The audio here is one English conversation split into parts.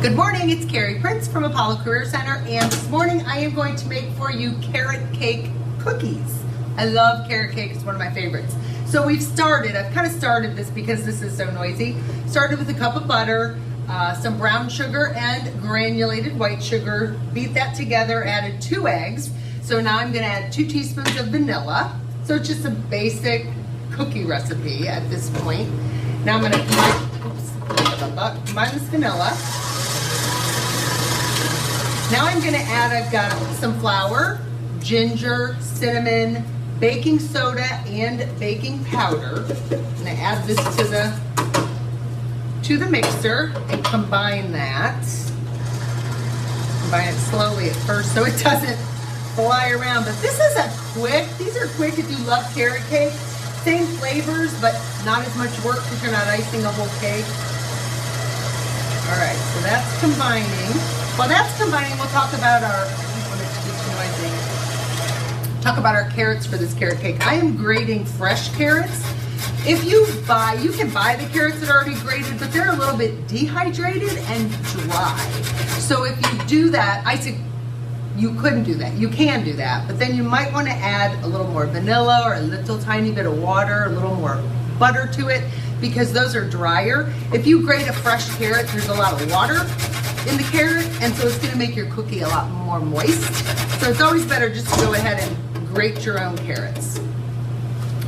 Good morning, it's Carrie Prince from Apollo Career Center, and this morning I am going to make for you carrot cake cookies. I love carrot cake, it's one of my favorites. So I've kind of started this because this is so noisy. Started with a cup of butter, some brown sugar and granulated white sugar. Beat that together, added 2 eggs. So now I'm gonna add 2 teaspoons of vanilla. So it's just a basic cookie recipe at this point. Now I'm gonna combine this vanilla. Now I'm gonna add, I've got some flour, ginger, cinnamon, baking soda, and baking powder. I'm gonna add this to the mixer and combine that. Combine it slowly at first so it doesn't fly around. But these are quick if you love carrot cake. Same flavors, but not as much work because you're not icing a whole cake. All right, so that's combining. While that's combining, we'll talk about our carrots for this carrot cake. I am grating fresh carrots. If you can buy the carrots that are already grated, but they're a little bit dehydrated and dry. So if you do that, you couldn't do that. You can do that, but then you might want to add a little more vanilla or a little tiny bit of water, a little more butter to it, because those are drier. If you grate a fresh carrot, there's a lot of water in the carrot, and so it's going to make your cookie a lot more moist. So it's always better just to go ahead and grate your own carrots.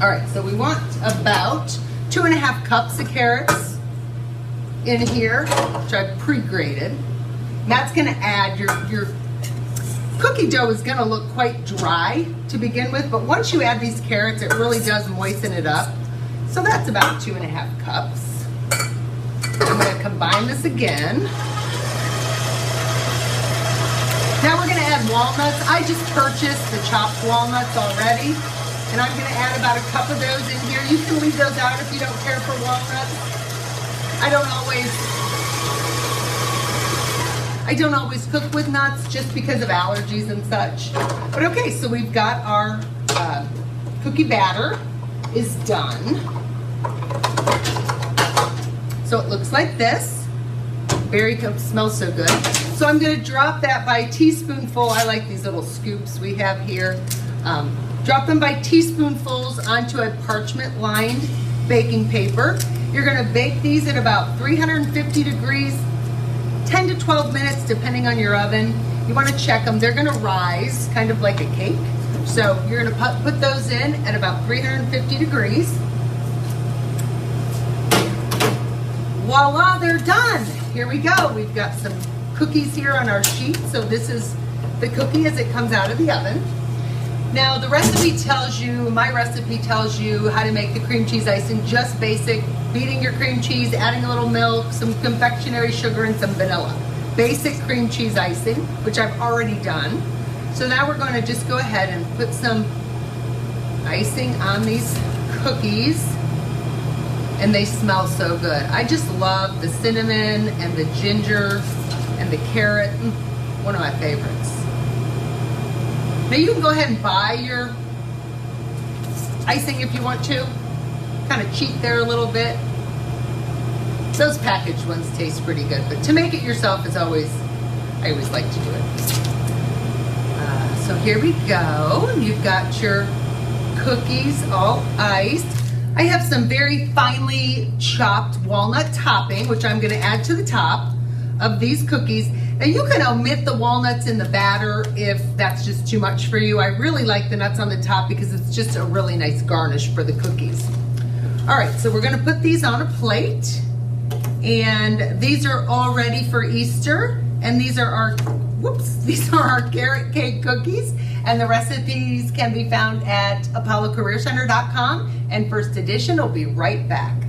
All right, so we want about 2.5 cups of carrots in here, which I've pre-grated. And that's going to add your cookie dough is going to look quite dry to begin with, but once you add these carrots, it really does moisten it up. So that's about 2.5 cups. I'm going to combine this again. Now we're going to add walnuts. I just purchased the chopped walnuts already, and I'm going to add about a cup of those in here. You can leave those out if you don't care for walnuts. I don't always cook with nuts just because of allergies and such. But okay, so we've got our cookie batter is done. So it looks like this. Smells so good. So I'm going to drop that by teaspoonful. I like these little scoops we have here. Drop them by teaspoonfuls onto a parchment lined baking paper. You're going to bake these at about 350 degrees, 10 to 12 minutes depending on your oven. You want to check them. They're going to rise kind of like a cake. So you're going to put those in at about 350 degrees. Voila, they're done. Here we go. We've got some cookies here on our sheet. So this is the cookie as it comes out of the oven. Now the recipe tells you, my recipe tells you how to make the cream cheese icing, just basic, beating your cream cheese, adding a little milk, some confectionery sugar, and some vanilla. Basic cream cheese icing, which I've already done. So now we're going to just go ahead and put some icing on these cookies. And they smell so good. I just love the cinnamon and the ginger and the carrot. One of my favorites. Now you can go ahead and buy your icing if you want to. Kind of cheat there a little bit. Those packaged ones taste pretty good, but to make it yourself is I always like to do it. So here we go. You've got your cookies all iced. I have some very finely chopped walnut topping, which I'm going to add to the top of these cookies. Now you can omit the walnuts in the batter if that's just too much for you. I really like the nuts on the top because it's just a really nice garnish for the cookies. All right, so we're going to put these on a plate, and these are all ready for Easter, and these are our carrot cake cookies, and the recipes can be found at apollocareercenter.com, and First Edition will be right back.